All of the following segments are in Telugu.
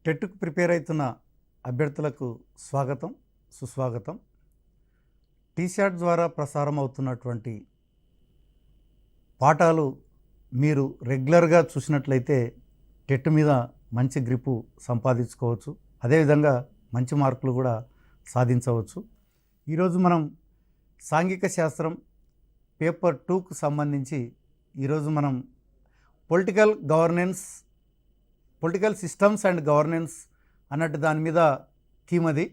టెట్కు ప్రిపేర్ అవుతున్న అభ్యర్థులకు స్వాగతం, సుస్వాగతం. టీశాట్ ద్వారా ప్రసారం అవుతున్నటువంటి పాఠాలు మీరు రెగ్యులర్గా చూసినట్లయితే టెట్ మీద మంచి గ్రిప్పు సంపాదించుకోవచ్చు, అదేవిధంగా మంచి మార్కులు కూడా సాధించవచ్చు. ఈరోజు మనం సాంఘిక శాస్త్రం పేపర్ 2కు సంబంధించి ఈరోజు మనం పొలిటికల్ సిస్టమ్స్ అండ్ గవర్నెన్స్ అన్నట్టు దాని మీద థీమ్ అది.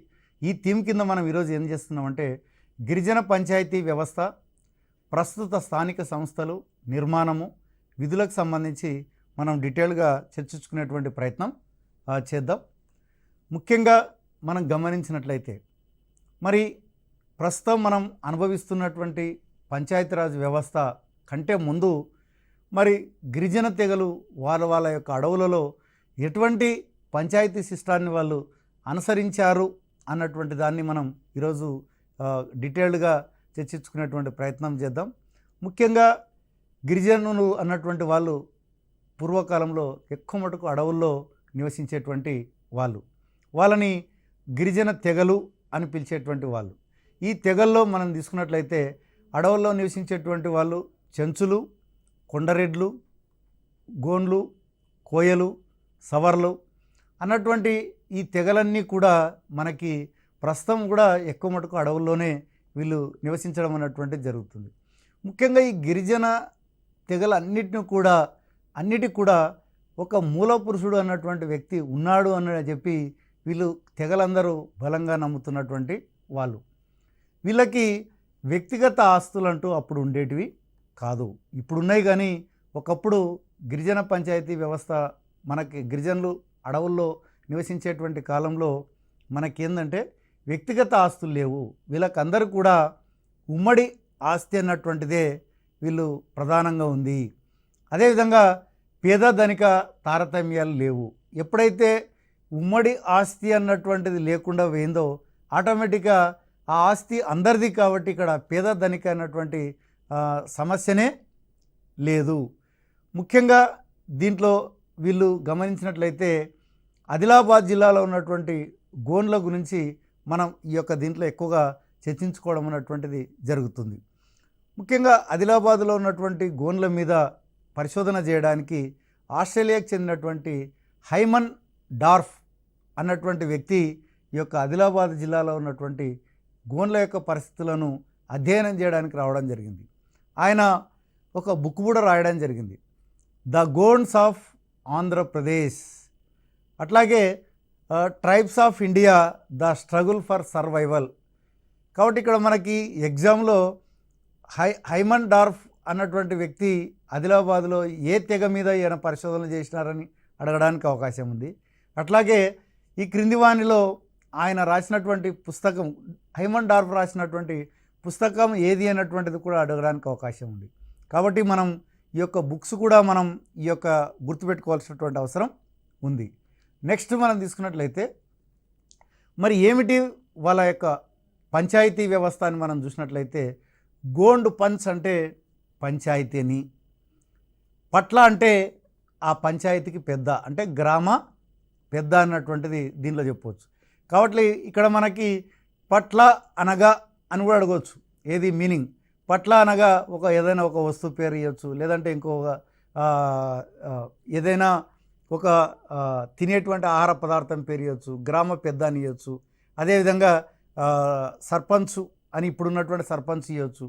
ఈ థీమ్ కింద మనం ఈరోజు ఏం చేస్తున్నామంటే గిరిజన పంచాయతీ వ్యవస్థ, ప్రస్తుత స్థానిక సంస్థలు, నిర్మాణము, విధులకు సంబంధించి మనం డీటెయిల్గా చర్చించుకునేటువంటి ప్రయత్నం చేద్దాం. ముఖ్యంగా మనం గమనించినట్లయితే మరి ప్రస్తుతం మనం అనుభవిస్తున్నటువంటి పంచాయతీరాజ్ వ్యవస్థ కంటే ముందు మరి గిరిజన తెగలు వాళ్ళ యొక్క అడవులలో ఎటువంటి పంచాయతీ సిస్టాన్ని వాళ్ళు అనుసరించారు అన్నటువంటి దాన్ని మనం ఈరోజు డీటెయిల్డ్గా చర్చించుకునేటువంటి ప్రయత్నం చేద్దాం. ముఖ్యంగా గిరిజనులు అన్నటువంటి వాళ్ళు పూర్వకాలంలో ఎక్కువ మటుకు అడవుల్లో నివసించేటువంటి వాళ్ళని గిరిజన తెగలు అని పిలిచేటువంటి వాళ్ళు. ఈ తెగల్లో మనం తీసుకున్నట్లయితే అడవుల్లో నివసించేటువంటి వాళ్ళు చెంచులు, కొండరెడ్లు, గోండ్లు, కోయలు, సవర్లు అన్నటువంటి ఈ తెగలన్నీ కూడా మనకి ప్రస్తుతం కూడా ఎక్కువ మటుకు అడవుల్లోనే వీళ్ళు నివసించడం అన్నటువంటిది జరుగుతుంది. ముఖ్యంగా ఈ గిరిజన అన్నిటికి కూడా ఒక మూల పురుషుడు అన్నటువంటి వ్యక్తి ఉన్నాడు అని చెప్పి వీళ్ళు తెగలందరూ బలంగా నమ్ముతున్నటువంటి వాళ్ళు. వీళ్ళకి వ్యక్తిగత ఆస్తులు అంటూ అప్పుడు ఉండేటివి కాదు, ఇప్పుడున్నాయి. కానీ ఒకప్పుడు గిరిజన పంచాయతీ వ్యవస్థ మనకి గిరిజనులు అడవుల్లో నివసించేటువంటి కాలంలో మనకేందంటే వ్యక్తిగత ఆస్తులు లేవు. వీళ్ళకందరూ కూడా ఉమ్మడి ఆస్తి అన్నటువంటిదే వీళ్ళు ప్రధానంగా ఉంది. అదేవిధంగా పేద ధనిక తారతమ్యాలు లేవు. ఎప్పుడైతే ఉమ్మడి ఆస్తి అన్నటువంటిది లేకుండా పోయిందో ఆటోమేటిక్గా ఆ ఆస్తి అందరిది కాబట్టి ఇక్కడ పేద ధనిక అన్నటువంటి సమస్యనే లేదు. ముఖ్యంగా దీంట్లో వీళ్ళు గమనించినట్లయితే ఆదిలాబాద్ జిల్లాలో ఉన్నటువంటి గోండ్ల గురించి మనం ఈ యొక్క దీంట్లో ఎక్కువగా చర్చించుకోవడం అన్నటువంటిది జరుగుతుంది. ముఖ్యంగా ఆదిలాబాద్లో ఉన్నటువంటి గోండ్ల మీద పరిశోధన చేయడానికి ఆస్ట్రేలియాకు చెందినటువంటి హైమన్ డార్ఫ్ అన్నటువంటి వ్యక్తి ఈ యొక్క ఆదిలాబాద్ జిల్లాలో ఉన్నటువంటి గోండ్ల యొక్క పరిస్థితులను అధ్యయనం చేయడానికి రావడం జరిగింది. ఆయన ఒక బుక్ కూడా రాయడం జరిగింది, ద గోండ్స్ ఆఫ్ ఆంధ్రప్రదేశ్, అట్లాగే tribes of India, the struggle for survival. కాబట్టి ఇక్కడ మనకి ఎగ్జామ్లో హైమన్ డార్ఫ్ అన్నటువంటి వ్యక్తి ఆదిలాబాద్లో ఏ తెగ మీద ఈయన పరిశోధనలు చేసినారని అడగడానికి అవకాశం ఉంది. అట్లాగే ఈ క్రింది వానిలో ఆయన రాసినటువంటి పుస్తకం, హైమన్ డార్ఫ్ రాసినటువంటి పుస్తకం ఏది అన్నటువంటిది కూడా అడగడానికి అవకాశం ఉంది. కాబట్టి మనం ఈ యొక్క బుక్స్ కూడా మనం ఈ యొక్క గుర్తుపెట్టుకోవాల్సినటువంటి అవసరం ఉంది. నెక్స్ట్ మనం తీసుకున్నట్లయితే మరి ఏమిటి వాళ్ళ యొక్క పంచాయతీ వ్యవస్థ అని మనం చూసినట్లయితే గోండ్ పంచ్ అంటే పంచాయతీ అని, పట్ల అంటే ఆ పంచాయతీకి పెద్ద అంటే గ్రామ పెద్ద అన్నటువంటిది దీనిలో చెప్పవచ్చు. కాబట్టి ఇక్కడ మనకి పట్ల అనగా అని కూడా అడగవచ్చు. ఏది మీనింగ్? పట్ల అనగా ఏదైనా ఒక వస్తువు పేరు ఇవ్వచ్చు, లేదంటే ఇంకొక ఏదైనా ఒక తినేటువంటి ఆహార పదార్థం పేరు ఇవ్వచ్చు, గ్రామ పెద్ద అని ఇవ్వచ్చు. అదేవిధంగా సర్పంచ్ అని ఇప్పుడున్నటువంటి సర్పంచ్ ఇవ్వచ్చు.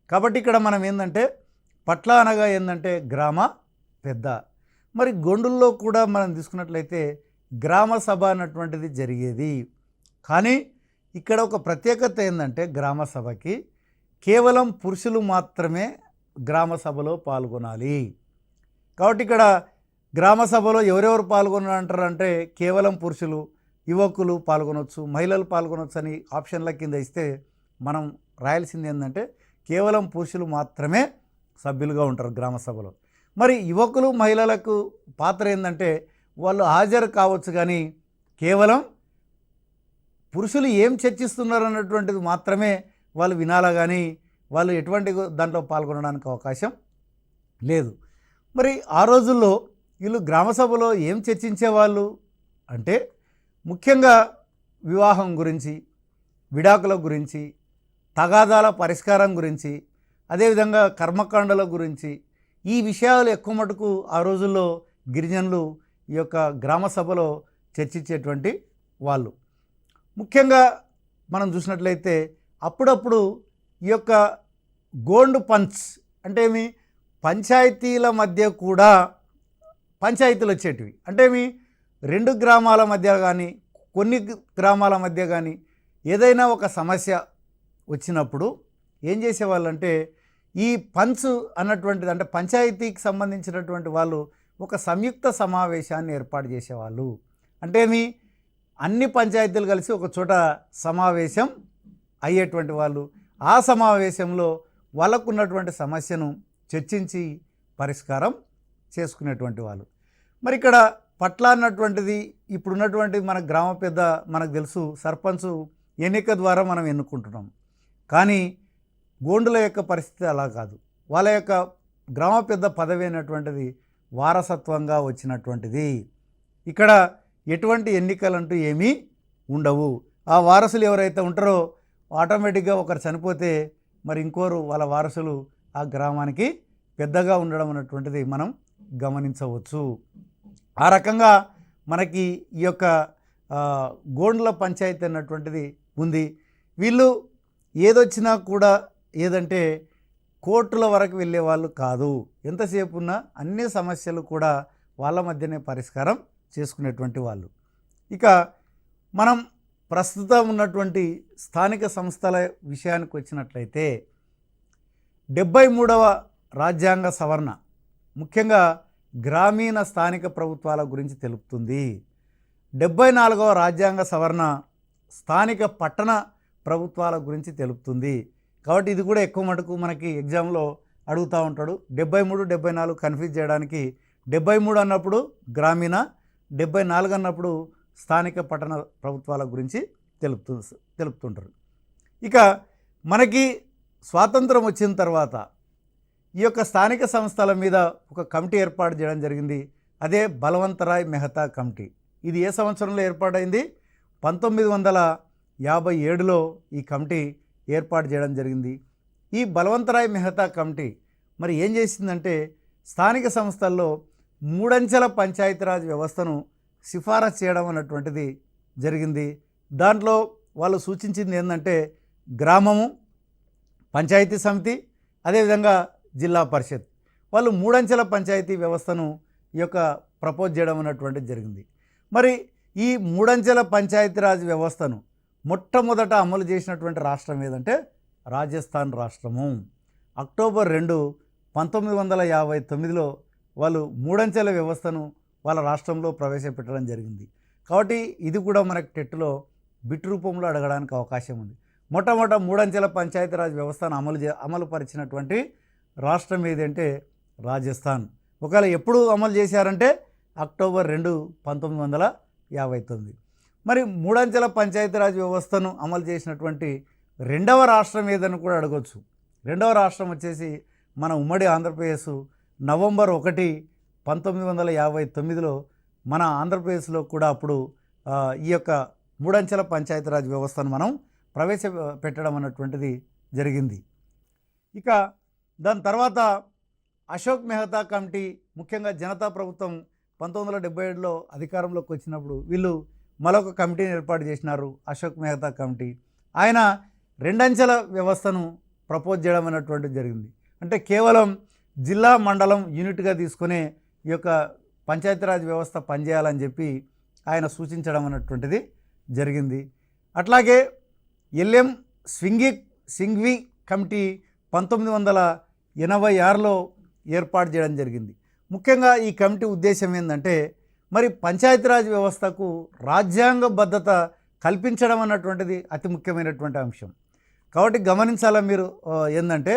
కాబట్టి ఇక్కడ మనం ఏంటంటే పట్ల అనగా ఏంటంటే గ్రామ పెద్ద. మరి గొండుల్లో కూడా మనం తీసుకున్నట్లయితే గ్రామ సభ అన్నటువంటిది జరిగేది. కానీ ఇక్కడ ఒక ప్రత్యేకత ఏంటంటే గ్రామ సభకి కేవలం పురుషులు మాత్రమే గ్రామ సభలో పాల్గొనాలి. కాబట్టి ఇక్కడ గ్రామ సభలో ఎవరెవరు పాల్గొనంటారంటే కేవలం పురుషులు, యువకులు పాల్గొనవచ్చు, మహిళలు పాల్గొనవచ్చు అని ఆప్షన్ల కింద ఇస్తే మనం రాయాల్సింది ఏంటంటే కేవలం పురుషులు మాత్రమే సభ్యులుగా ఉంటారు గ్రామ సభలో. మరి యువకులు, మహిళలకు పాత్ర ఏంటంటే వాళ్ళు హాజరు కావచ్చు, కానీ కేవలం పురుషులు ఏం చర్చిస్తున్నారు అన్నటువంటిది మాత్రమే వాళ్ళు వినాలా, కానీ వాళ్ళు ఎటువంటి దాంట్లో పాల్గొనడానికి అవకాశం లేదు. మరి ఆ రోజుల్లో వీళ్ళు గ్రామసభలో ఏం చర్చించేవాళ్ళు అంటే ముఖ్యంగా వివాహం గురించి, విడాకుల గురించి, తగాదాల పరిష్కారం గురించి, అదేవిధంగా కర్మకాండల గురించి ఈ విషయాలు ఎక్కువ మటుకు ఆ రోజుల్లో గిరిజనులు ఈ యొక్క గ్రామ సభలో చర్చించేటువంటి వాళ్ళు. ముఖ్యంగా మనం చూసినట్లయితే అప్పుడప్పుడు ఈ యొక్క గోండు పంచ్ అంటే ఏమి, పంచాయతీల మధ్య కూడా పంచాయతీలు వచ్చేటివి. అంటే ఏమి, 2 గ్రామాల మధ్య కానీ కొన్ని గ్రామాల మధ్య కానీ ఏదైనా ఒక సమస్య వచ్చినప్పుడు ఏం చేసేవాళ్ళంటే ఈ పంచ్ అన్నటువంటిది, అంటే పంచాయతీకి సంబంధించినటువంటి వాళ్ళు ఒక సంయుక్త సమావేశాన్ని ఏర్పాటు చేసేవాళ్ళు. అంటే ఏమి, అన్ని పంచాయతీలు కలిసి ఒక చోట సమావేశం అయ్యేటువంటి వాళ్ళు. ఆ సమావేశంలో వాళ్ళకు ఉన్నటువంటి సమస్యను చర్చించి పరిష్కారం చేసుకునేటువంటి వాళ్ళు. మరి ఇక్కడ పట్ల అన్నటువంటిది ఇప్పుడున్నటువంటి మన గ్రామ పెద్ద మనకు తెలుసు, సర్పంచ్ ఎన్నిక ద్వారా మనం ఎన్నుకుంటున్నాం. కానీ గోండుల యొక్క పరిస్థితి అలా కాదు. వాళ్ళ యొక్క గ్రామ పెద్ద పదవి అయినటువంటిది వారసత్వంగా వచ్చినటువంటిది. ఇక్కడ ఎటువంటి ఎన్నికలంటూ ఏమీ ఉండవు. ఆ వారసులు ఎవరైతే ఉంటారో ఆటోమేటిక్గా ఒకరు చనిపోతే మరి ఇంకోరు వాళ్ళ వారసులు ఆ గ్రామానికి పెద్దగా ఉండడం అన్నటువంటిది మనం గమనించవచ్చు. ఆ రకంగా మనకి ఈ యొక్క గోండ్ల పంచాయతీ అన్నటువంటిది ఉంది. వీళ్ళు ఏదొచ్చినా కూడా ఏదంటే కోర్టుల వరకు వెళ్ళే వాళ్ళు కాదు. ఎంతసేపు ఉన్నా అన్ని సమస్యలు కూడా వాళ్ళ మధ్యనే పరిష్కారం చేసుకునేటువంటి వాళ్ళు. ఇక మనం ప్రస్తుతం ఉన్నటువంటి స్థానిక సంస్థల విషయానికి వచ్చినట్లయితే 73వ రాజ్యాంగ సవరణ ముఖ్యంగా గ్రామీణ స్థానిక ప్రభుత్వాల గురించి తెలుపుతుంది. 74వ రాజ్యాంగ సవరణ స్థానిక పట్టణ ప్రభుత్వాల గురించి తెలుపుతుంది. కాబట్టి ఇది కూడా ఎక్కువ మటుకు మనకి ఎగ్జామ్లో అడుగుతూ ఉంటాడు. 73, 74 కన్ఫ్యూజ్ చేయడానికి 73 అన్నప్పుడు గ్రామీణ, 74 అన్నప్పుడు స్థానిక పట్టణ ప్రభుత్వాల గురించి తెలుపుతుంటారు. ఇక మనకి స్వాతంత్రం వచ్చిన తర్వాత ఈ యొక్క స్థానిక సంస్థల మీద ఒక కమిటీ ఏర్పాటు చేయడం జరిగింది. అదే బలవంతరాయ్ మెహతా కమిటీ. ఇది ఏ సంవత్సరంలో ఏర్పాటైంది? 1957లో ఈ కమిటీ ఏర్పాటు చేయడం జరిగింది. ఈ బలవంతరాయ్ మెహతా కమిటీ మరి ఏం చేసిందంటే స్థానిక సంస్థల్లో 3 అంచెల పంచాయతీరాజ్ వ్యవస్థను సిఫారసు చేయడం అన్నటువంటిది జరిగింది. దాంట్లో వాళ్ళు సూచించింది ఏంటంటే గ్రామము, పంచాయతీ సమితి, అదేవిధంగా జిల్లా పరిషత్. వాళ్ళు 3 అంచెల పంచాయతీ వ్యవస్థను ఈ యొక్క ప్రపోజ్ చేయడం అన్నటువంటిది జరిగింది. మరి ఈ 3 అంచెల పంచాయతీరాజ్ వ్యవస్థను మొట్టమొదట అమలు చేసినటువంటి రాష్ట్రం ఏదంటే రాజస్థాన్ రాష్ట్రము. అక్టోబర్ 2, 1959లో వాళ్ళు 3 అంచెల వ్యవస్థను వాళ్ళ రాష్ట్రంలో ప్రవేశపెట్టడం జరిగింది. కాబట్టి ఇది కూడా మనకు టెట్లో బిట్ రూపంలో అడగడానికి అవకాశం ఉంది. మొట్టమొదట 3 అంచెల పంచాయతీరాజ్ వ్యవస్థను అమలు పరిచినటువంటి రాష్ట్రం ఏదంటే రాజస్థాన్. ఒకవేళ ఎప్పుడు అమలు చేశారంటే అక్టోబర్ 2, 1959. మరి 3 అంచెల పంచాయతీరాజ్ వ్యవస్థను అమలు చేసినటువంటి రెండవ రాష్ట్రం ఏదని కూడా అడగవచ్చు. రెండవ రాష్ట్రం వచ్చేసి మన ఉమ్మడి ఆంధ్రప్రదేశ్. నవంబర్ 1, 1959లో మన ఆంధ్రప్రదేశ్లో కూడా అప్పుడు ఈ యొక్క 3 అంచెల పంచాయతీరాజ్ వ్యవస్థను మనం ప్రవేశపెట్టడం అన్నటువంటిది జరిగింది. ఇక దాని తర్వాత అశోక్ మెహతా కమిటీ, ముఖ్యంగా జనతా ప్రభుత్వం 1977లో అధికారంలోకి వచ్చినప్పుడు వీళ్ళు మరొక కమిటీని ఏర్పాటు చేసినారు, అశోక్ మెహతా కమిటీ. ఆయన 2 అంచెల వ్యవస్థను ప్రపోజ్ చేయడం అన్నటువంటిది జరిగింది. అంటే కేవలం జిల్లా, మండలం యూనిట్గా తీసుకునే ఈ యొక్క పంచాయతీరాజ్ వ్యవస్థ పనిచేయాలని చెప్పి ఆయన సూచించడం అన్నటువంటిది జరిగింది. అట్లాగే ఎల్ఎం సింఘ్వి కమిటీ 1986లో ఏర్పాటు చేయడం జరిగింది. ముఖ్యంగా ఈ కమిటీ ఉద్దేశం ఏంటంటే మరి పంచాయతీరాజ్ వ్యవస్థకు రాజ్యాంగబద్ధత కల్పించడం అన్నటువంటిది అతి ముఖ్యమైనటువంటి అంశం. కాబట్టి గమనించాలా మీరు ఏంటంటే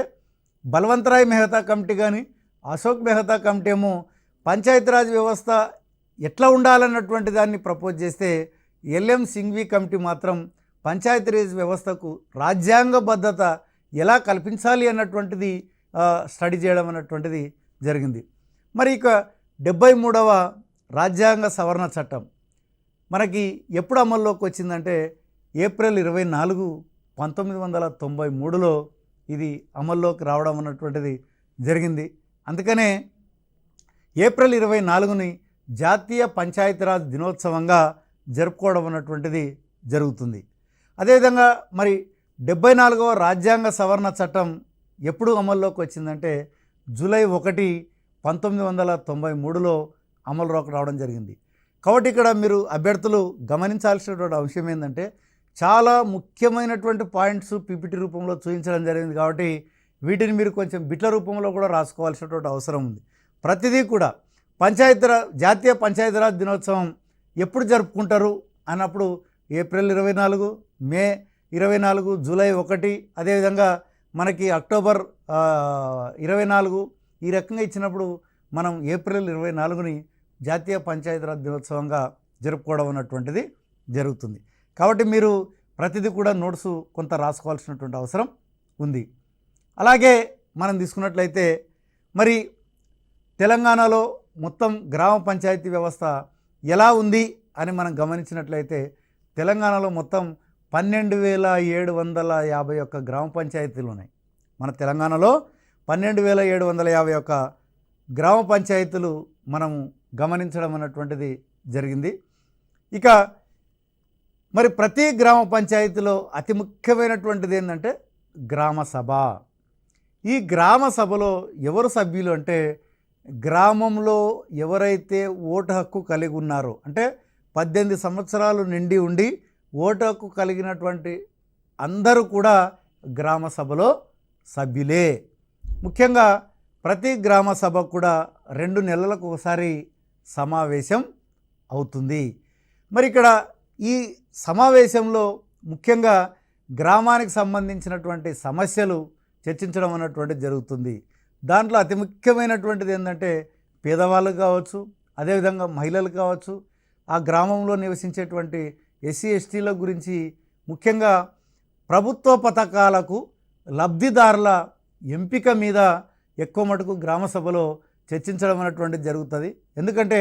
బలవంతరాయ్ మెహతా కమిటీ కానీ అశోక్ మెహతా కమిటీ ఏమో పంచాయతీరాజ్ వ్యవస్థ ఎట్లా ఉండాలన్నటువంటి దాన్ని ప్రపోజ్ చేస్తే ఎల్ఎం సింఘ్వి కమిటీ మాత్రం పంచాయతీరాజ్ వ్యవస్థకు రాజ్యాంగబద్ధత ఎలా కల్పించాలి అన్నటువంటిది స్టడీ చేయడం అన్నటువంటిది జరిగింది. మరి ఇక 73వ రాజ్యాంగ సవరణ చట్టం మనకి ఎప్పుడు అమల్లోకి వచ్చిందంటే ఏప్రిల్ 24, 1993లో ఇది అమల్లోకి రావడం అన్నటువంటిది జరిగింది. అందుకనే ఏప్రిల్ 24ని జాతీయ పంచాయతీరాజ్ దినోత్సవంగా జరుపుకోవడం అన్నటువంటిది జరుగుతుంది. అదేవిధంగా మరి 74వ రాజ్యాంగ సవరణ చట్టం ఎప్పుడు అమల్లోకి వచ్చిందంటే జూలై 1, 1993లో అమలులోకి రావడం జరిగింది. కాబట్టి ఇక్కడ మీరు అభ్యర్థులు గమనించాల్సినటువంటి అంశం ఏంటంటే చాలా ముఖ్యమైనటువంటి పాయింట్స్ పీపీటీ రూపంలో చూపించడం జరిగింది. కాబట్టి వీటిని మీరు కొంచెం బిట్ల రూపంలో కూడా రాసుకోవాల్సినటువంటి అవసరం ఉంది. ప్రతిదీ కూడా జాతీయ పంచాయతీరాజ్ దినోత్సవం ఎప్పుడు జరుపుకుంటారు అన్నప్పుడు ఏప్రిల్ 24, మే 24, జూలై 1, అదేవిధంగా మనకి అక్టోబర్ 24 ఈ రకంగా ఇచ్చినప్పుడు మనం ఏప్రిల్ 24ని జాతీయ పంచాయతీరాజ్ దినోత్సవంగా జరుపుకోవడం అన్నటువంటిది జరుగుతుంది. కాబట్టి మీరు ప్రతిదీ కూడా నోట్స్ కొంత రాసుకోవాల్సినటువంటి అవసరం ఉంది. అలాగే మనం తీసుకున్నట్లయితే మరి తెలంగాణలో మొత్తం గ్రామ పంచాయతీ వ్యవస్థ ఎలా ఉంది అని మనం గమనించినట్లయితే తెలంగాణలో మొత్తం 12,751 గ్రామ పంచాయతీలు ఉన్నాయి. మన తెలంగాణలో 12,751 గ్రామ పంచాయతీలు మనము గమనించడం అన్నటువంటిది జరిగింది. ఇక మరి ప్రతి గ్రామ పంచాయతీలో అతి ముఖ్యమైనటువంటిది ఏంటంటే గ్రామ సభ. ఈ గ్రామ సభలో ఎవరు సభ్యులు అంటే గ్రామంలో ఎవరైతే ఓటు హక్కు కలిగి ఉన్నారో అంటే 18 సంవత్సరాలు నిండి ఉండి ఓటు హక్కు కలిగినటువంటి అందరూ కూడా గ్రామ సభలో సభ్యులే. ముఖ్యంగా ప్రతి గ్రామ సభ కూడా 2 నెలలకు ఒకసారి సమావేశం అవుతుంది. మరి ఇక్కడ ఈ సమావేశంలో ముఖ్యంగా గ్రామానికి సంబంధించినటువంటి సమస్యలు చర్చించడం అన్నటువంటిది జరుగుతుంది. దాంట్లో అతి ముఖ్యమైనటువంటిది ఏంటంటే పేదవాళ్ళు కావచ్చు, అదేవిధంగా మహిళలు కావచ్చు, ఆ గ్రామంలో నివసించేటువంటి ఎస్సీ ఎస్టీల గురించి ముఖ్యంగా ప్రభుత్వ పథకాలకు లబ్ధిదారుల ఎంపిక మీద ఎక్కువ మటుకు గ్రామ సభలో చర్చించడం అనేటువంటిది జరుగుతుంది. ఎందుకంటే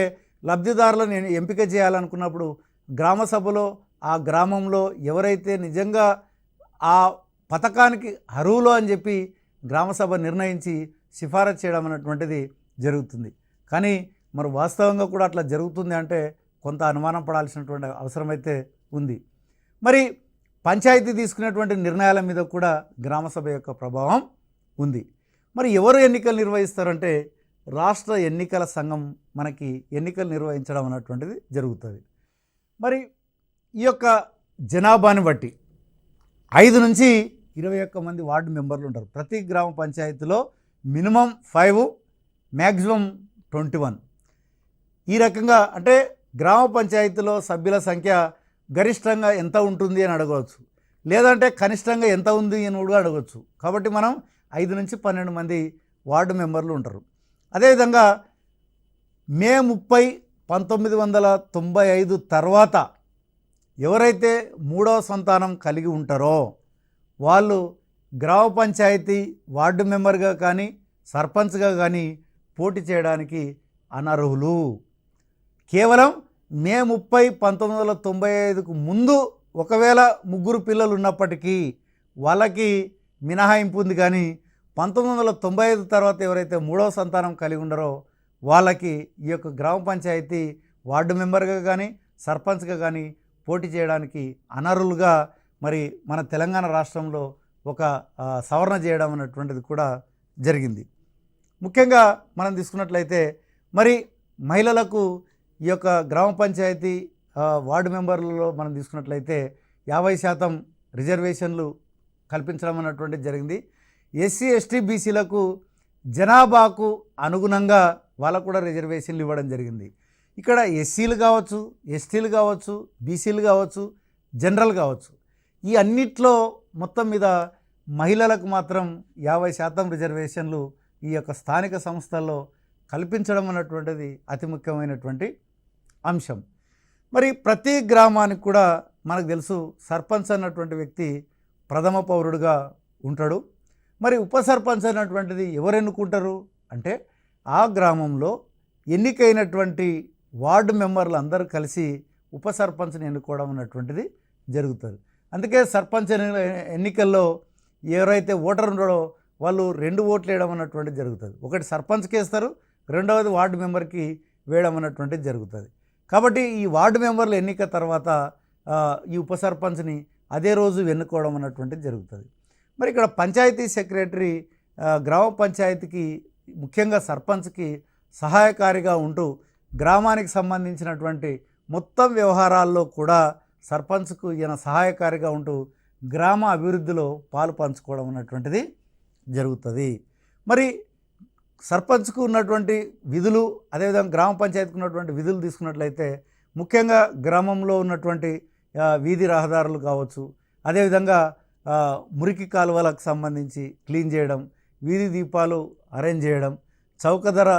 లబ్ధిదారులను ఎంపిక చేయాలనుకున్నప్పుడు గ్రామ సభలో ఆ గ్రామంలో ఎవరైతే నిజంగా ఆ పథకానికి అర్హులు అని చెప్పి గ్రామ సభ నిర్ణయించి సిఫారసు చేయడం అనేటువంటిది జరుగుతుంది. కానీ మరి వాస్తవంగా కూడా అట్లా జరుగుతుంది అంటే కొంత అనుమానం పడాల్సినటువంటి అవసరం అయితే ఉంది. మరి పంచాయతీ తీసుకునేటువంటి నిర్ణయాల మీద కూడా గ్రామ సభ యొక్క ప్రభావం ఉంది. మరి ఎవరు ఎన్నికలు నిర్వహిస్తారంటే రాష్ట్ర ఎన్నికల సంఘం మనకి ఎన్నికలు నిర్వహించడం అన్నటువంటిది జరుగుతుంది. మరి ఈ యొక్క జనాభాని బట్టి 5 నుంచి 21 మంది వార్డు మెంబర్లు ఉంటారు. ప్రతి గ్రామ పంచాయతీలో మినిమం 5, మ్యాక్సిమం 21. ఈ రకంగా అంటే గ్రామ పంచాయతీలో సభ్యుల సంఖ్య గరిష్టంగా ఎంత ఉంటుంది అని అడగవచ్చు, లేదంటే కనిష్టంగా ఎంత ఉంది అని కూడా అడగవచ్చు. కాబట్టి మనం 5 నుంచి 12 మంది వార్డు మెంబర్లు ఉంటారు. అదేవిధంగా మే 30, 1995 తర్వాత ఎవరైతే 3వ సంతానం కలిగి ఉంటారో వాళ్ళు గ్రామ పంచాయతీ వార్డు మెంబర్గా కానీ సర్పంచ్గా కానీ పోటీ చేయడానికి అనర్హులు. కేవలం మే 30, 1995కు ముందు ఒకవేళ 3 పిల్లలు ఉన్నప్పటికీ వాళ్ళకి మినహాయింపు ఉంది. కానీ 1995 తర్వాత ఎవరైతే 3వ సంతానం కలిగి ఉండరో వాళ్ళకి ఈ యొక్క గ్రామ పంచాయతీ వార్డు మెంబర్గా కానీ సర్పంచ్గా కానీ పోటీ చేయడానికి అనర్హులుగా మరి మన తెలంగాణ రాష్ట్రంలో ఒక సవరణ చేయడం అనేటువంటిది కూడా జరిగింది. ముఖ్యంగా మనం తీసుకున్నట్లయితే మరి మహిళలకు ఈ యొక్క గ్రామ పంచాయతీ వార్డు మెంబర్లలో మనం తీసుకున్నట్లయితే 50% రిజర్వేషన్లు కల్పించడం అన్నటువంటిది జరిగింది. ఎస్సీ ఎస్టీ బీసీలకు జనాభాకు అనుగుణంగా వాళ్ళకు కూడా రిజర్వేషన్లు ఇవ్వడం జరిగింది. ఇక్కడ ఎస్సీలు కావచ్చు, ఎస్టీలు కావచ్చు, బీసీలు కావచ్చు, జనరల్ కావచ్చు, ఈ అన్నిట్లో మొత్తం మీద మహిళలకు మాత్రం 50% రిజర్వేషన్లు ఈ యొక్క స్థానిక సంస్థల్లో కల్పించడం అన్నటువంటిది అతి ముఖ్యమైనటువంటి అంశం. మరి ప్రతి గ్రామానికి కూడా మనకు తెలుసు సర్పంచ్ అన్నటువంటి వ్యక్తి ప్రథమ పౌరుడుగా ఉంటాడు. మరి ఉప సర్పంచ్ అన్నటువంటిది ఎవరు ఎన్నుకుంటారు అంటే ఆ గ్రామంలో ఎన్నికైనటువంటి వార్డు మెంబర్లు అందరూ కలిసి ఉప సర్పంచ్ని ఎన్నుకోవడం అన్నటువంటిది జరుగుతుంది. అందుకే సర్పంచ్ ఎన్నికల్లో ఎవరైతే ఓటర్ ఉన్నాడో వాళ్ళు 2 ఓట్లు వేయడం అన్నటువంటిది జరుగుతుంది. ఒకటి సర్పంచ్కి వేస్తారు, రెండవది వార్డు మెంబర్కి వేయడం అన్నటువంటిది జరుగుతుంది. కాబట్టి ఈ వార్డు మెంబర్ల ఎన్నిక తర్వాత ఈ ఉప సర్పంచ్ని అదే రోజు ఎన్నుకోవడం అన్నటువంటిది జరుగుతుంది. మరి ఇక్కడ పంచాయతీ సెక్రటరీ గ్రామ పంచాయతీకి ముఖ్యంగా సర్పంచ్కి సహాయకారిగా ఉంటూ గ్రామానికి సంబంధించినటువంటి మొత్తం వ్యవహారాల్లో కూడా సర్పంచ్కు ఈయన సహాయకారిగా ఉంటూ గ్రామ అభివృద్ధిలో పాలు పంచుకోవడం అన్నటువంటిది జరుగుతుంది. మరి సర్పంచ్కు ఉన్నటువంటి విధులు, అదేవిధంగా గ్రామ పంచాయతీకి ఉన్నటువంటి విధులు తీసుకున్నట్లయితే ముఖ్యంగా గ్రామంలో ఉన్నటువంటి వీధి రహదారులు కావచ్చు, అదేవిధంగా మురికి కాలువలకు సంబంధించి క్లీన్ చేయడం, వీధి దీపాలు అరేంజ్ చేయడం, చౌకధర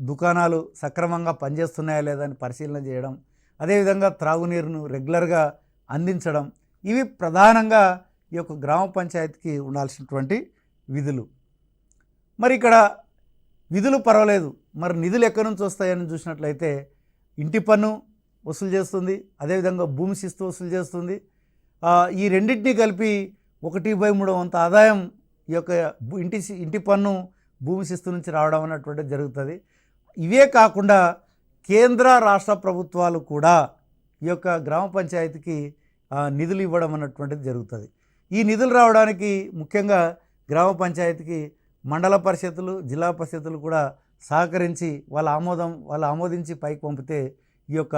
దుకాణాలు సక్రమంగా పనిచేస్తున్నాయా లేదా అని పరిశీలన చేయడం, అదేవిధంగా త్రాగునీరును రెగ్యులర్గా అందించడం, ఇవి ప్రధానంగా ఈ యొక్క గ్రామ పంచాయతీకి ఉండాల్సినటువంటి విధులు. మరి ఇక్కడ విధులు పర్వాలేదు, మరి నిధులు ఎక్కడి నుంచి వస్తాయని చూసినట్లయితే ఇంటి పన్ను వసూలు చేస్తుంది, అదేవిధంగా భూమి శిస్తు వసూలు చేస్తుంది. ఈ రెండింటినీ కలిపి 1/3 వంతు ఆదాయం ఈ యొక్క ఇంటి పన్ను భూమి శిస్తు నుంచి రావడం అన్నటువంటిది జరుగుతుంది. ఇవే కాకుండా కేంద్ర రాష్ట్ర ప్రభుత్వాలు కూడా ఈ యొక్క గ్రామ పంచాయతీకి నిధులు ఇవ్వడం అన్నటువంటిది జరుగుతుంది. ఈ నిధులు రావడానికి ముఖ్యంగా గ్రామ పంచాయతీకి మండల పరిషత్తులు, జిల్లా పరిషత్తులు కూడా సహకరించి వాళ్ళు ఆమోదించి పైకి పంపితే ఈ యొక్క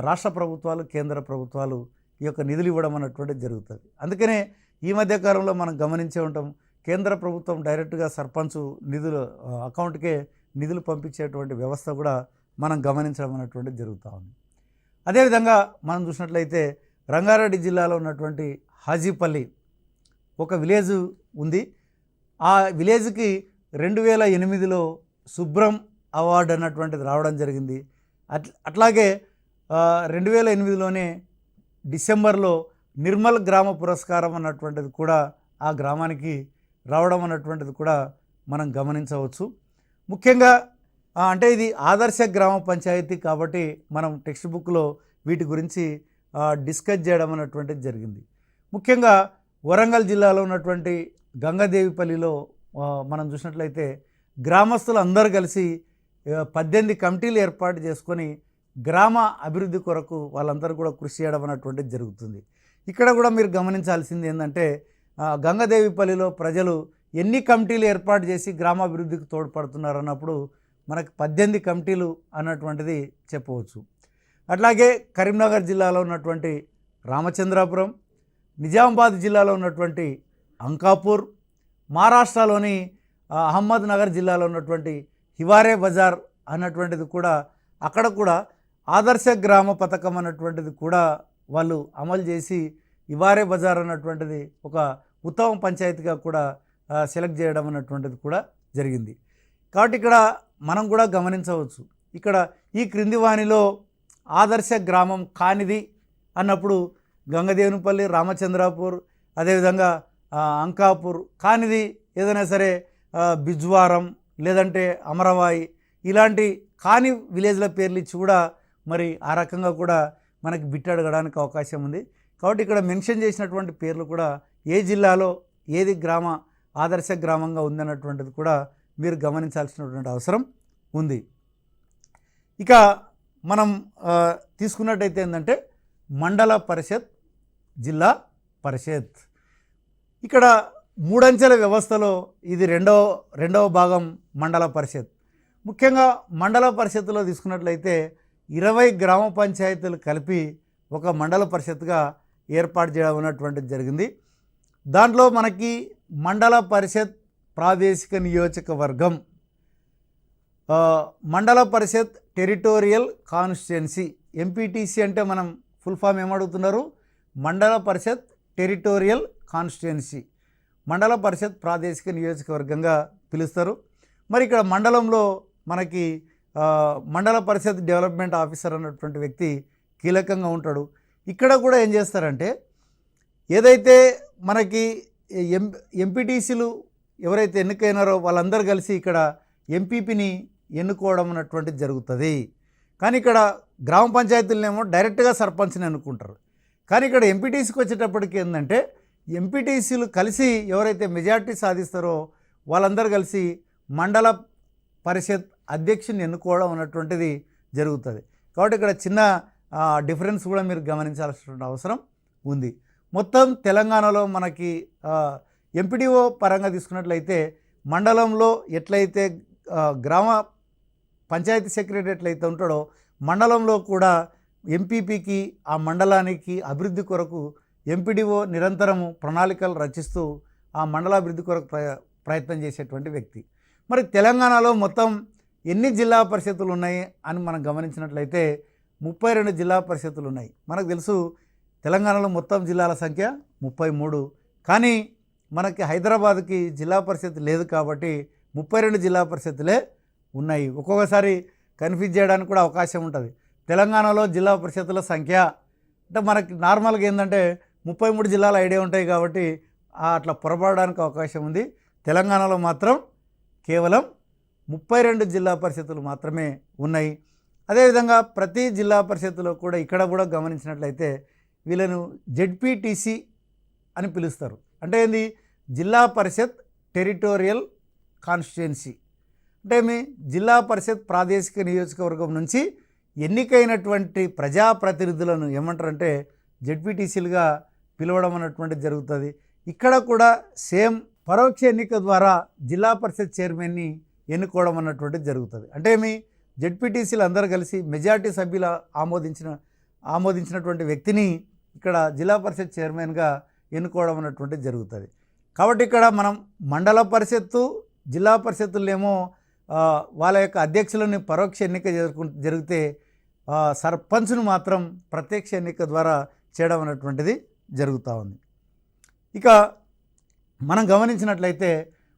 రాష్ట్ర ప్రభుత్వాలు, కేంద్ర ప్రభుత్వాలు ఈ యొక్క నిధులు ఇవ్వడం అన్నటువంటిది జరుగుతుంది. అందుకనే ఈ మధ్యకాలంలో మనం గమనించే ఉంటాం, కేంద్ర ప్రభుత్వం డైరెక్ట్గా సర్పంచ్ నిధులు అకౌంట్కే నిధులు పంపించేటువంటి వ్యవస్థ కూడా మనం గమనించడం అన్నటువంటిది జరుగుతూ ఉంది. అదేవిధంగా మనం చూసినట్లయితే రంగారెడ్డి జిల్లాలో ఉన్నటువంటి హాజీపల్లి ఒక విలేజ్ ఉంది. ఆ విలేజ్కి 2008లో శుభ్రం అవార్డు అన్నటువంటిది రావడం జరిగింది. అట్లాగే 2008లోనే డిసెంబర్లో నిర్మల్ గ్రామ పురస్కారం అన్నటువంటిది కూడా ఆ గ్రామానికి రావడం అన్నటువంటిది కూడా మనం గమనించవచ్చు. ముఖ్యంగా అంటే ఇది ఆదర్శ గ్రామ పంచాయతీ కాబట్టి మనం టెక్స్ట్ బుక్లో వీటి గురించి డిస్కస్ చేయడం అన్నటువంటిది జరిగింది. ముఖ్యంగా వరంగల్ జిల్లాలో ఉన్నటువంటి గంగదేవిపల్లిలో మనం చూసినట్లయితే గ్రామస్తులు అందరూ కలిసి 18 కమిటీలు ఏర్పాటు చేసుకొని గ్రామ అభివృద్ధి కొరకు వాళ్ళందరూ కూడా కృషి చేయడం అన్నటువంటిది జరుగుతుంది. ఇక్కడ కూడా మీరు గమనించాల్సింది ఏంటంటే గంగదేవిపల్లిలో ప్రజలు ఎన్ని కమిటీలు ఏర్పాటు చేసి గ్రామాభివృద్ధికి తోడ్పడుతున్నారు అన్నప్పుడు మనకు 18 కమిటీలు అన్నటువంటిది చెప్పవచ్చు. అట్లాగే కరీంనగర్ జిల్లాలో ఉన్నటువంటి రామచంద్రాపురం, నిజామాబాద్ జిల్లాలో ఉన్నటువంటి అంకాపూర్, మహారాష్ట్రలోని అహ్మద్ నగర్ జిల్లాలో ఉన్నటువంటి హివారే బజార్ అన్నటువంటిది కూడా అక్కడ కూడా ఆదర్శ గ్రామ పథకం అన్నటువంటిది కూడా వాళ్ళు అమలు చేసి హివారే బజార్ అన్నటువంటిది ఒక ఉత్తమ పంచాయతీగా కూడా సెలెక్ట్ చేయడం అన్నటువంటిది కూడా జరిగింది. కాబట్టి ఇక్కడ మనం కూడా గమనించవచ్చు, ఇక్కడ ఈ క్రింది వానిలో ఆదర్శ గ్రామం కానిది అన్నప్పుడు గంగదేవునిపల్లి, రామచంద్రాపూర్, అదేవిధంగా అంకాపూర్ కానిది ఏదైనా సరే బిజ్వారం లేదంటే అమరవాయి ఇలాంటి కాని విలేజ్ల పేర్లు ఇచ్చి కూడా మరి ఆ రకంగా కూడా మనకి బిట్ అడగడానికి అవకాశం ఉంది. కాబట్టి ఇక్కడ మెన్షన్ చేసినటువంటి పేర్లు కూడా ఏ జిల్లాలో ఏది గ్రామ ఆదర్శ గ్రామంగా ఉందన్నటువంటిది కూడా మీరు గమనించాల్సినటువంటి అవసరం ఉంది. ఇక మనం తీసుకున్నట్టయితే ఏంటంటే మండల పరిషత్, జిల్లా పరిషత్. ఇక్కడ 3 అంచెల వ్యవస్థలో ఇది రెండవ భాగం మండల పరిషత్. ముఖ్యంగా మండల పరిషత్తులో తీసుకున్నట్లయితే 20 గ్రామ పంచాయతీలు కలిపి ఒక మండల పరిషత్గా ఏర్పాటు చేయడం అన్నటువంటిది జరిగింది. దాంట్లో మనకి మండల పరిషత్ ప్రాదేశిక నియోజకవర్గం, మండల పరిషత్ టెరిటోరియల్ కాన్స్టిట్యుయెన్సీ, ఎంపీటీసీ అంటే మనం ఫుల్ ఫామ్ ఏమడుగుతున్నారు, మండల పరిషత్ టెరిటోరియల్ కాన్స్టిట్యుయెన్సీ, మండల పరిషత్ ప్రాదేశిక నియోజకవర్గంగా పిలుస్తారు. మరి ఇక్కడ మండలంలో మనకి మండల పరిషత్ డెవలప్మెంట్ ఆఫీసర్ అన్నటువంటి వ్యక్తి కీలకంగా ఉంటాడు. ఇక్కడ కూడా ఏం చేస్తారంటే ఏదైతే మనకి ఎంపీటీసీలు ఎవరైతే ఎన్నికైనారో వాళ్ళందరూ కలిసి ఇక్కడ ఎంపీపీని ఎన్నుకోవడం అన్నటువంటిది జరుగుతుంది. కానీ ఇక్కడ గ్రామ పంచాయతీలనేమో డైరెక్ట్గా సర్పంచ్ని ఎన్నుకుంటారు. కానీ ఇక్కడ ఎంపీటీసీకి వచ్చేటప్పటికి ఏంటంటే ఎంపీటీసీలు కలిసి ఎవరైతే మెజార్టీ సాధిస్తారో వాళ్ళందరూ కలిసి మండల పరిషత్ అధ్యక్షుని ఎన్నుకోవడం అన్నటువంటిది జరుగుతుంది. కాబట్టి ఇక్కడ చిన్న డిఫరెన్స్ కూడా మీరు గమనించాల్సిన అవసరం ఉంది. మొత్తం తెలంగాణలో మనకి ఎంపీడీఓ పరంగా తీసుకున్నట్లయితే మండలంలో ఎట్లయితే గ్రామ పంచాయతీ సెక్రటరీ ఎట్లయితే ఉంటాడో మండలంలో కూడా ఎంపీపీకి ఆ మండలానికి అభివృద్ధి కొరకు ఎంపీడీఓ నిరంతరము ప్రణాళికలు రచిస్తూ ఆ మండలాభివృద్ధి కొరకు ప్రయత్నం చేసేటువంటి వ్యక్తి. మరి తెలంగాణలో మొత్తం ఎన్ని జిల్లా పరిషత్తులు ఉన్నాయి అని మనం గమనించినట్లయితే 32 జిల్లా పరిషత్తులు ఉన్నాయి. మనకు తెలుసు తెలంగాణలో మొత్తం జిల్లాల సంఖ్య 33. కానీ మనకి హైదరాబాద్కి జిల్లా పరిషత్ లేదు కాబట్టి 32 జిల్లా పరిషత్తులే ఉన్నాయి. ఒక్కొక్కసారి కన్ఫ్యూజ్ చేయడానికి కూడా అవకాశం ఉంటుంది. తెలంగాణలో జిల్లా పరిషత్తుల సంఖ్య అంటే మనకి నార్మల్గా ఏంటంటే 33 జిల్లాల ఐడియా ఉంటాయి కాబట్టి అట్లా పొరపడడానికి అవకాశం ఉంది. తెలంగాణలో మాత్రం కేవలం 32 జిల్లా పరిషత్తులు మాత్రమే ఉన్నాయి. అదేవిధంగా ప్రతి జిల్లా పరిషత్తులో కూడా ఇక్కడ కూడా గమనించినట్లయితే వీళ్ళను జెడ్పీటీసీ అని పిలుస్తారు. అంటే ఏంది? జిల్లా పరిషత్ టెరిటోరియల్ కాన్స్టిట్యుయెన్సీ. అంటే మీ జిల్లా పరిషత్ ప్రాదేశిక నియోజకవర్గం నుంచి ఎన్నికైనటువంటి ప్రజాప్రతినిధులను ఏమంటారంటే జెడ్పీటీసీలుగా పిలవడం అన్నటువంటిది జరుగుతుంది. ఇక్కడ కూడా సేమ్ పరోక్ష ఎన్నిక ద్వారా జిల్లా పరిషత్ చైర్మన్ని ఎన్నుకోవడం అన్నటువంటిది జరుగుతుంది. అంటే మీ జెడ్పీటీసీలు అందరూ కలిసి మెజార్టీ సభ్యులు ఆమోదించినటువంటి వ్యక్తిని ఇక్కడ జిల్లా పరిషత్ చైర్మన్గా ఎన్నుకోవడం అన్నటువంటిది జరుగుతుంది. కాబట్టి ఇక్కడ మనం మండల పరిషత్తు జిల్లా పరిషత్తులేమో వాళ్ళ యొక్క అధ్యక్షులని పరోక్ష ఎన్నిక జరిగితే సర్పంచ్ను మాత్రం ప్రత్యక్ష ఎన్నిక ద్వారా చేయడం అన్నటువంటిది జరుగుతూ ఉంది. ఇక మనం గమనించినట్లయితే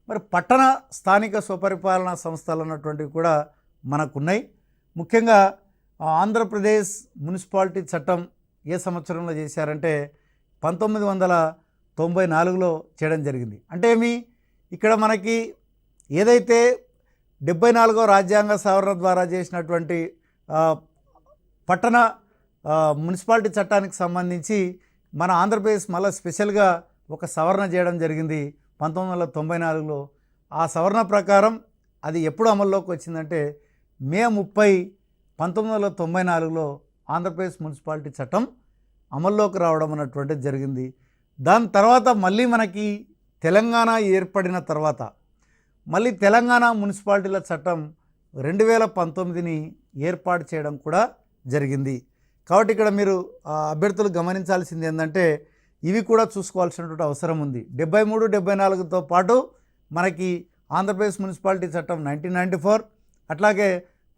మరి పట్టణ స్థానిక స్వపరిపాలనా సంస్థలు అన్నటువంటివి కూడా మనకున్నాయి. ముఖ్యంగా ఆంధ్రప్రదేశ్ మున్సిపాలిటీ చట్టం ఏ సంవత్సరంలో చేశారంటే 1994లో చేయడం జరిగింది. అంటే ఇక్కడ మనకి ఏదైతే 74వ రాజ్యాంగ సవరణ ద్వారా చేసినటువంటి పట్టణ మున్సిపాలిటీ చట్టానికి సంబంధించి మన ఆంధ్రప్రదేశ్ మళ్ళీ స్పెషల్గా ఒక సవరణ చేయడం జరిగింది 1994లో. ఆ సవరణ ప్రకారం అది ఎప్పుడు అమల్లోకి వచ్చిందంటే మే 30, 1994లో ఆంధ్రప్రదేశ్ మున్సిపాలిటీ చట్టం అమల్లోకి రావడం అన్నటువంటిది జరిగింది. దాని తర్వాత మళ్ళీ మనకి తెలంగాణ ఏర్పడిన తర్వాత మళ్ళీ తెలంగాణ మున్సిపాలిటీల చట్టం 2019ని ఏర్పాటు చేయడం కూడా జరిగింది. కాబట్టి ఇక్కడ మీరు అభ్యర్థులు గమనించాల్సింది ఏంటంటే ఇవి కూడా చూసుకోవాల్సినటువంటి అవసరం ఉంది. 73, 74తో పాటు మనకి ఆంధ్రప్రదేశ్ మున్సిపాలిటీ చట్టం 1994, అట్లాగే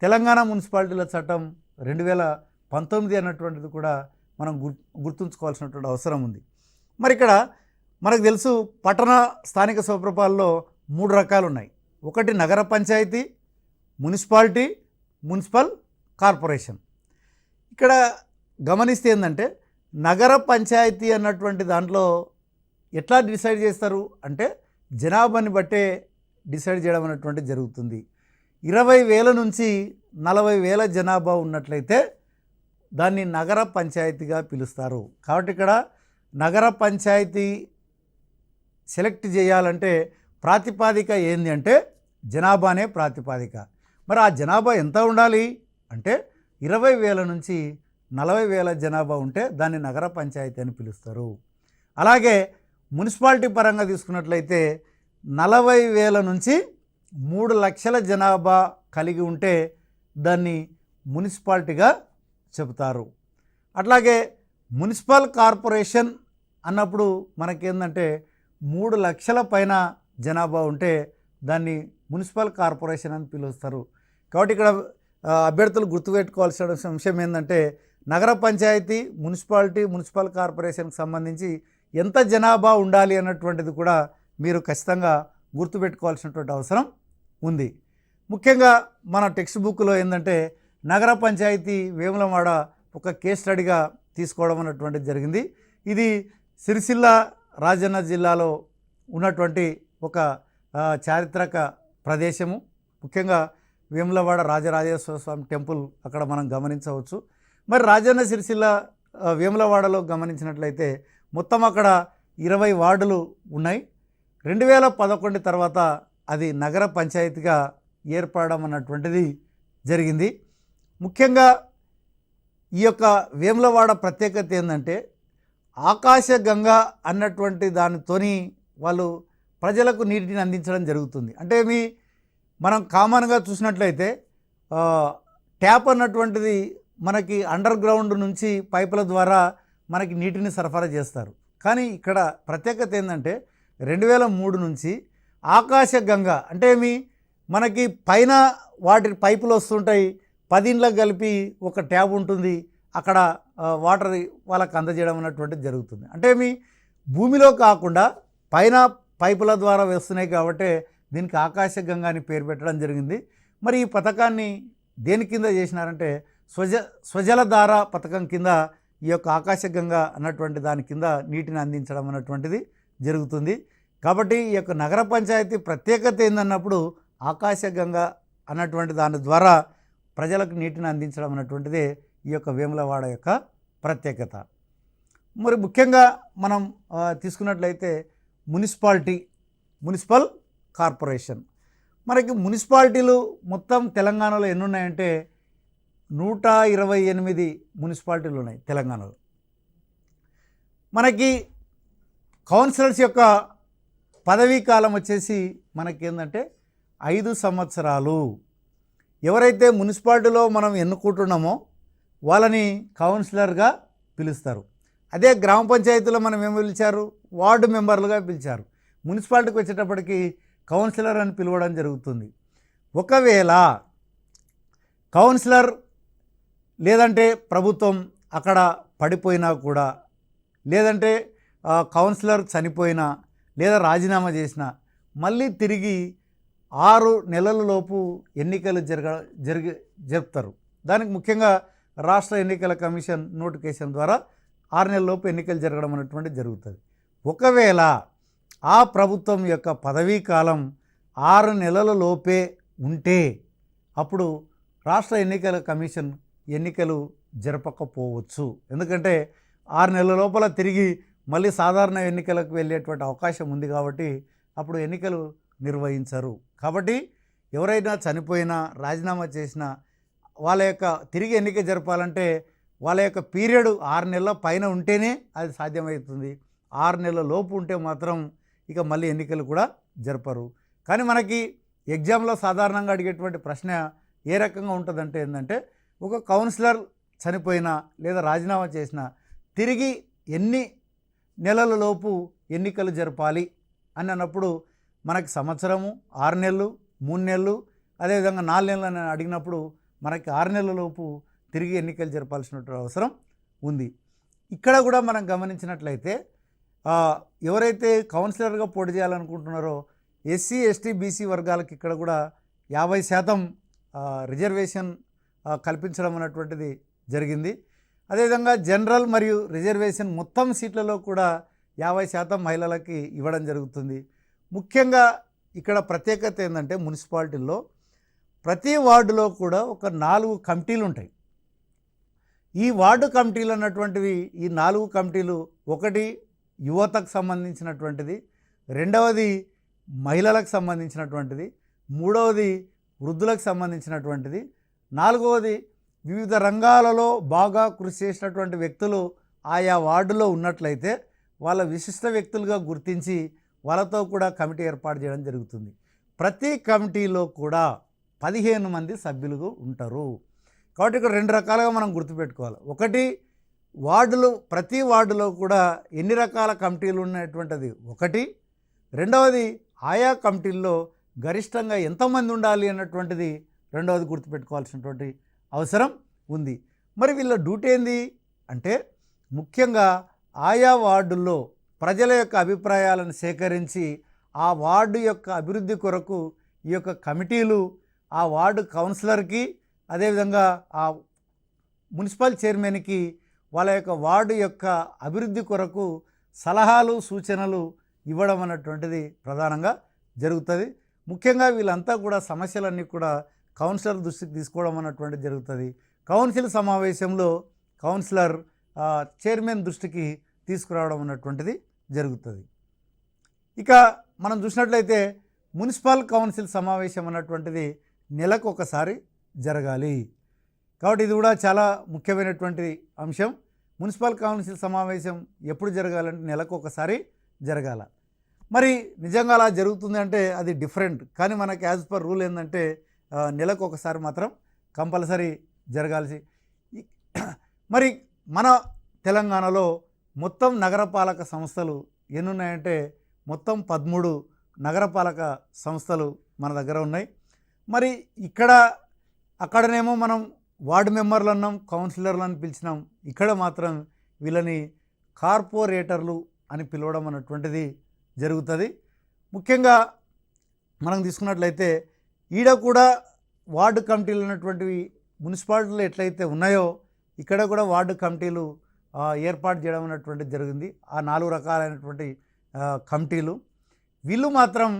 తెలంగాణ మున్సిపాలిటీల చట్టం 2019 అన్నటువంటిది కూడా మనం గుర్తుంచుకోవాల్సినటువంటి అవసరం ఉంది. మరి ఇక్కడ మనకు తెలుసు పట్టణ స్థానిక స్వపరిపాలనలో 3 రకాలు ఉన్నాయి. ఒకటి నగర పంచాయతీ, మున్సిపాలిటీ, మున్సిపల్ కార్పొరేషన్. ఇక్కడ గమనిస్తే ఏంటంటే నగర పంచాయతీ అన్నటువంటి దాంట్లో ఎట్లా డిసైడ్ చేస్తారు అంటే జనాభాని బట్టే డిసైడ్ చేయడం అన్నటువంటిది జరుగుతుంది. 20,000 నుంచి 40,000 జనాభా ఉన్నట్లయితే దాన్ని నగర పంచాయతీగా పిలుస్తారు. కాబట్టి ఇక్కడ నగర పంచాయతీ సెలెక్ట్ చేయాలంటే ప్రాతిపాదిక ఏంది అంటే జనాభానే ప్రాతిపాదిక. మరి ఆ జనాభా ఎంత ఉండాలి అంటే 20,000 నుంచి 40,000 జనాభా ఉంటే దాన్ని నగర పంచాయతీ అని పిలుస్తారు. అలాగే మున్సిపాలిటీ పరంగా తీసుకున్నట్లయితే 40,000 నుంచి 3 లక్షల జనాభా కలిగి ఉంటే దాన్ని మున్సిపాలిటీగా చెబుతారు. అట్లాగే మున్సిపల్ కార్పొరేషన్ అన్నప్పుడు మనకేందంటే 3 లక్షల పైన జనాభా ఉంటే దాన్ని మున్సిపల్ కార్పొరేషన్ అని పిలుస్తారు. కాబట్టి ఇక్కడ అభ్యర్థులు గుర్తుపెట్టుకోవాల్సిన అంశం ఏంటంటే నగర పంచాయతీ, మున్సిపాలిటీ, మున్సిపల్ కార్పొరేషన్కి సంబంధించి ఎంత జనాభా ఉండాలి అన్నటువంటిది కూడా మీరు ఖచ్చితంగా గుర్తుపెట్టుకోవాల్సినటువంటి అవసరం ఉంది. ముఖ్యంగా మన టెక్స్ట్ బుక్లో ఏంటంటే నగర పంచాయతీ వేములవాడ ఒక కేస్ స్టడీగా తీసుకోవడం అన్నటువంటిది జరిగింది. ఇది సిరిసిల్ల రాజన్న జిల్లాలో ఉన్నటువంటి ఒక చారిత్రక ప్రదేశము. ముఖ్యంగా వేములవాడ రాజరాజేశ్వర స్వామి టెంపుల్ అక్కడ మనం గమనించవచ్చు. మరి రాజన్న సిరిసిల్ల వేములవాడలో గమనించినట్లయితే మొత్తం అక్కడ 20 వార్డులు ఉన్నాయి. 2011 తర్వాత అది నగర పంచాయతీగా ఏర్పడడం అన్నటువంటిది జరిగింది. ముఖ్యంగా ఈ యొక్క వేములవాడ ప్రత్యేకత ఏంటంటే ఆకాశగంగా అన్నటువంటి దానితోని వాళ్ళు ప్రజలకు నీటిని అందించడం జరుగుతుంది. అంటే మనం కామన్గా చూసినట్లయితే ట్యాప్ అన్నటువంటిది మనకి అండర్ గ్రౌండ్ నుంచి పైపుల ద్వారా మనకి నీటిని సరఫరా చేస్తారు. కానీ ఇక్కడ ప్రత్యేకత ఏంటంటే 2003 నుంచి ఆకాశగంగా అంటే మనకి పైన వాటి పైపులు వస్తుంటాయి, 10 ఇండ్లకు కలిపి ఒక ట్యాబ్ ఉంటుంది, అక్కడ వాటర్ వాళ్ళకి అందజేయడం అన్నటువంటిది జరుగుతుంది. అంటే భూమిలో కాకుండా పైన పైపుల ద్వారా వేస్తున్నాయి కాబట్టి దీనికి ఆకాశగంగా అని పేరు పెట్టడం జరిగింది. మరి ఈ పథకాన్ని దేని కింద చేసినారంటే స్వజలధార పథకం కింద ఈ యొక్క ఆకాశగంగా అన్నటువంటి దాని కింద నీటిని అందించడం అన్నటువంటిది జరుగుతుంది. కాబట్టి ఈ యొక్క నగర పంచాయతీ ప్రత్యేకత ఏందన్నప్పుడు ఆకాశగంగా అన్నటువంటి దాని ద్వారా ప్రజలకు నీటిని అందించడం అన్నటువంటిదే ఈ యొక్క వేములవాడ యొక్క ప్రత్యేకత. మరి ముఖ్యంగా మనం తీసుకున్నట్లయితే మున్సిపల్ కార్పొరేషన్, మనకి మున్సిపాలిటీలు మొత్తం తెలంగాణలో ఎన్ని ఉన్నాయంటే 128 మున్సిపాలిటీలు ఉన్నాయి తెలంగాణలో. మనకి కౌన్సిలర్స్ యొక్క పదవీ కాలం వచ్చేసి మనకేందంటే 5 సంవత్సరాలు. ఎవరైతే మున్సిపాలిటీలో మనం ఎన్నుకుంటున్నామో వాళ్ళని కౌన్సిలర్గా పిలుస్తారు. అదే గ్రామ పంచాయతీలో మనం ఏమి పిలిచారు, వార్డు మెంబర్లుగా పిలిచారు. మున్సిపాలిటీకి వచ్చేటప్పటికి కౌన్సిలర్ అని పిలవడం జరుగుతుంది. ఒకవేళ కౌన్సిలర్ లేదంటే ప్రభుత్వం అక్కడ పడిపోయినా కూడా, లేదంటే కౌన్సిలర్ చనిపోయినా లేదా రాజీనామా చేసినా మళ్ళీ తిరిగి 6 నెలలలోపు ఎన్నికలు జరుపుతారు. దానికి ముఖ్యంగా రాష్ట్ర ఎన్నికల కమిషన్ నోటిఫికేషన్ ద్వారా 6 నెలలలోపు ఎన్నికలు జరగడం అనేటువంటిది జరుగుతుంది. ఒకవేళ ఆ ప్రభుత్వం యొక్క పదవీ కాలం 6 నెలలలోపే ఉంటే అప్పుడు రాష్ట్ర ఎన్నికల కమిషన్ ఎన్నికలు జరపకపోవచ్చు. ఎందుకంటే 6 నెలల లోపల తిరిగి మళ్ళీ సాధారణ ఎన్నికలకు వెళ్ళేటువంటి అవకాశం ఉంది కాబట్టి అప్పుడు ఎన్నికలు నిర్వహించరు. కాబట్టి ఎవరైనా చనిపోయినా రాజీనామా చేసినా వాళ్ళ యొక్క తిరిగి ఎన్నిక జరపాలంటే వాళ్ళ యొక్క పీరియడ్ 6 నెలల పైన ఉంటేనే అది సాధ్యమవుతుంది. 6 నెలల లోపు ఉంటే మాత్రం ఇక మళ్ళీ ఎన్నికలు కూడా జరపరు. కానీ మనకి ఎగ్జామ్లో సాధారణంగా అడిగేటువంటి ప్రశ్న ఏ రకంగా ఉంటుందంటే ఏంటంటే ఒక కౌన్సిలర్ చనిపోయినా లేదా రాజీనామా చేసినా తిరిగి ఎన్ని నెలల లోపు ఎన్నికలు జరపాలి అని అన్నప్పుడు మనకి సంవత్సరము, 6 నెలలు, 3 నెలలు, అదేవిధంగా 4 నెలలు అని అడిగినప్పుడు మనకి 6 నెలల లోపు తిరిగి ఎన్నికలు జరపాల్సిన అవసరం ఉంది. ఇక్కడ కూడా మనం గమనించినట్లయితే ఎవరైతే కౌన్సిలర్గా పోటీ చేయాలనుకుంటున్నారో ఎస్సీ, ఎస్టీ, బీసీ వర్గాలకు ఇక్కడ కూడా 50% రిజర్వేషన్ కల్పించడం అన్నటువంటిది జరిగింది. అదేవిధంగా జనరల్ మరియు రిజర్వేషన్ మొత్తం సీట్లలో కూడా 50% మహిళలకి ఇవ్వడం జరుగుతుంది. ముఖ్యంగా ఇక్కడ ప్రత్యేకత ఏంటంటే మున్సిపాలిటీల్లో ప్రతి వార్డులో కూడా ఒక 4 కమిటీలు ఉంటాయి. ఈ వార్డు కమిటీలు అన్నటువంటివి ఈ 4 కమిటీలు, ఒకటి యువతకు సంబంధించినటువంటిది, రెండవది మహిళలకు సంబంధించినటువంటిది, మూడవది వృద్ధులకు సంబంధించినటువంటిది, నాలుగవది వివిధ రంగాలలో బాగా కృషి చేసినటువంటి వ్యక్తులు ఆయా వార్డులో ఉన్నట్లయితే వాళ్ళ విశిష్ట వ్యక్తులుగా గుర్తించి వాళ్ళతో కూడా కమిటీ ఏర్పాటు చేయడం జరుగుతుంది. ప్రతి కమిటీలో కూడా 15 మంది సభ్యులు ఉంటారు. కాబట్టి ఇక్కడ 2 రకాలుగా మనం గుర్తుపెట్టుకోవాలి. ఒకటి వార్డులు, ప్రతి వార్డులో కూడా ఎన్ని రకాల కమిటీలు ఉన్నటువంటిది ఒకటి, రెండవది ఆయా కమిటీల్లో గరిష్టంగా ఎంతమంది ఉండాలి అన్నటువంటిది రెండవది గుర్తుపెట్టుకోవాల్సినటువంటి అవసరం ఉంది. మరి వీళ్ళ డ్యూటీ ఏంది అంటే ముఖ్యంగా ఆయా వార్డుల్లో ప్రజల యొక్క అభిప్రాయాలను సేకరించి ఆ వార్డు యొక్క అభివృద్ధి కొరకు ఈ యొక్క కమిటీలు ఆ వార్డు కౌన్సిలర్కి, అదేవిధంగా ఆ మున్సిపల్ చైర్మన్కి వాళ్ళ యొక్క వార్డు యొక్క అభివృద్ధి కొరకు సలహాలు, సూచనలు ఇవ్వడం అన్నటువంటిది ప్రధానంగా జరుగుతుంది. ముఖ్యంగా వీళ్ళంతా కూడా సమస్యలన్నీ కూడా కౌన్సిలర్ దృష్టికి తీసుకోవడం అన్నటువంటిది జరుగుతుంది. కౌన్సిల్ సమావేశంలో కౌన్సిలర్ చైర్మన్ దృష్టికి తీసుకురావడం అన్నటువంటిది జరుగుతుంది. ఇక మనం చూసినట్లయితే మున్సిపల్ కౌన్సిల్ సమావేశం అన్నటువంటిది నెలకు ఒకసారి జరగాలి. కాబట్టి ఇది కూడా చాలా ముఖ్యమైనటువంటి అంశం. మున్సిపల్ కౌన్సిల్ సమావేశం ఎప్పుడు జరగాలంటే నెలకు ఒకసారి జరగాల. మరి నిజంగా అలా జరుగుతుంది అంటే అది డిఫరెంట్. కానీ మనకి యాజ్ పర్ రూల్ ఏంటంటే నెలకు ఒకసారి మాత్రం కంపల్సరీ జరగాల్సి. మరి మన తెలంగాణలో మొత్తం నగరపాలక సంస్థలు ఎన్ని ఉన్నాయంటే మొత్తం 13 నగరపాలక సంస్థలు మన దగ్గర ఉన్నాయి. మరి అక్కడనేమో మనం వార్డు మెంబర్లు అన్నాం, కౌన్సిలర్లు అని పిలిచినాం. ఇక్కడ మాత్రం వీళ్ళని కార్పొరేటర్లు అని పిలవడం అన్నటువంటిది జరుగుతుంది. ముఖ్యంగా మనం తీసుకున్నట్లయితే ఈడ కూడా వార్డు కమిటీలు ఉన్నటువంటివి మున్సిపాలిటీలు ఎట్లయితే ఉన్నాయో ఇక్కడ కూడా వార్డు కమిటీలు ఏర్పాటు చేయడం అన్నటువంటిది జరిగింది. ఆ 4 రకాలైనటువంటి కమిటీలు వీళ్ళు మాత్రం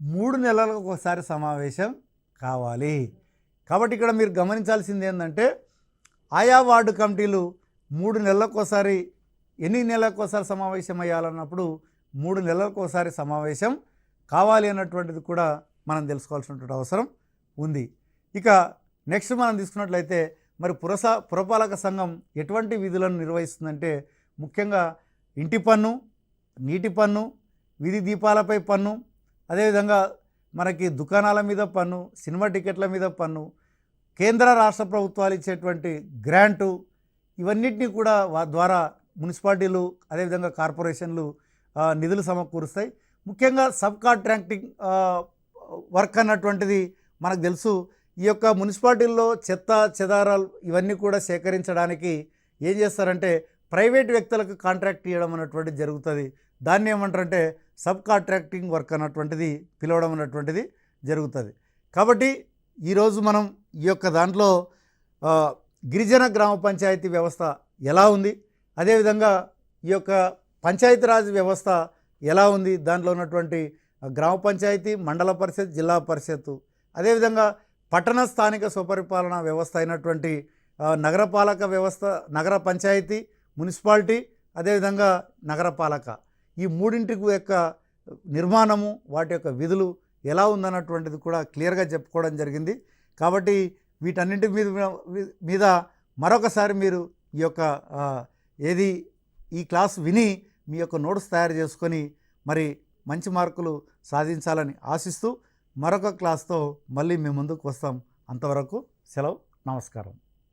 3 నెలలకు ఒకసారి సమావేశం కావాలి. కాబట్టి ఇక్కడ మీరు గమనించాల్సింది ఏంటంటే ఆయా వార్డు కమిటీలు 3 నెలలకు ఒకసారి, ఎన్ని నెలలకు ఒకసారి సమావేశం అయ్యాలన్నప్పుడు 3 నెలలకు ఒకసారి సమావేశం కావాలి అన్నటువంటిది కూడా మనం తెలుసుకోవాల్సినటువంటి అవసరం ఉంది. ఇక నెక్స్ట్ మనం తీసుకున్నట్లయితే మరి పురపాలక సంఘం ఎటువంటి విధులను నిర్వహిస్తుందంటే ముఖ్యంగా ఇంటి పన్ను, నీటి పన్ను, వీధి దీపాలపై పన్ను, అదేవిధంగా మనకి దుకాణాల మీద పన్ను, సినిమా టికెట్ల మీద పన్ను, కేంద్ర రాష్ట్ర ప్రభుత్వాలు ఇచ్చేటువంటి గ్రాంటు, ఇవన్నిటినీ కూడా ద్వారా మున్సిపాలిటీలు అదేవిధంగా కార్పొరేషన్లు నిధులు సమకూరుస్తాయి. ముఖ్యంగా సబ్ కాంట్రాక్టింగ్ వర్క్ అన్నటువంటిది మనకు తెలుసు. ఈ యొక్క మున్సిపాలిటీల్లో చెత్త చెదారాలు ఇవన్నీ కూడా సేకరించడానికి ఏం చేస్తారంటే ప్రైవేట్ వ్యక్తులకు కాంట్రాక్ట్ ఇవ్వడం అన్నటువంటిది జరుగుతుంది. దాన్ని ఏమంటారంటే సబ్ కాంట్రాక్టింగ్ వర్క్ అన్నటువంటిది పిలవడం అన్నటువంటిది జరుగుతుంది. కాబట్టి ఈరోజు మనం ఈ యొక్క దాంట్లో గిరిజన గ్రామ పంచాయతీ వ్యవస్థ ఎలా ఉంది, అదేవిధంగా ఈ యొక్క పంచాయతీరాజ్ వ్యవస్థ ఎలా ఉంది, దాంట్లో ఉన్నటువంటి గ్రామ పంచాయతీ, మండల పరిషత్, జిల్లా పరిషత్తు, అదేవిధంగా పట్టణ స్థానిక స్వపరిపాలన వ్యవస్థ అయినటువంటి నగరపాలక వ్యవస్థ, నగర పంచాయతీ, మున్సిపాలిటీ, అదేవిధంగా నగరపాలక, ఈ మూడింటికి యొక్క నిర్మాణము, వాటి యొక్క విధులు ఎలా ఉందన్నటువంటిది కూడా క్లియర్గా చెప్పుకోవడం జరిగింది. కాబట్టి వీటన్నింటి మీద మరొకసారి మీరు ఈ యొక్క ఈ క్లాస్ విని మీ యొక్క నోట్స్ తయారు చేసుకొని మరి మంచి మార్కులు సాధించాలని ఆశిస్తూ మరొక క్లాస్తో మళ్ళీ మీ ముందుకు వస్తాం. అంతవరకు సెలవు, నమస్కారం.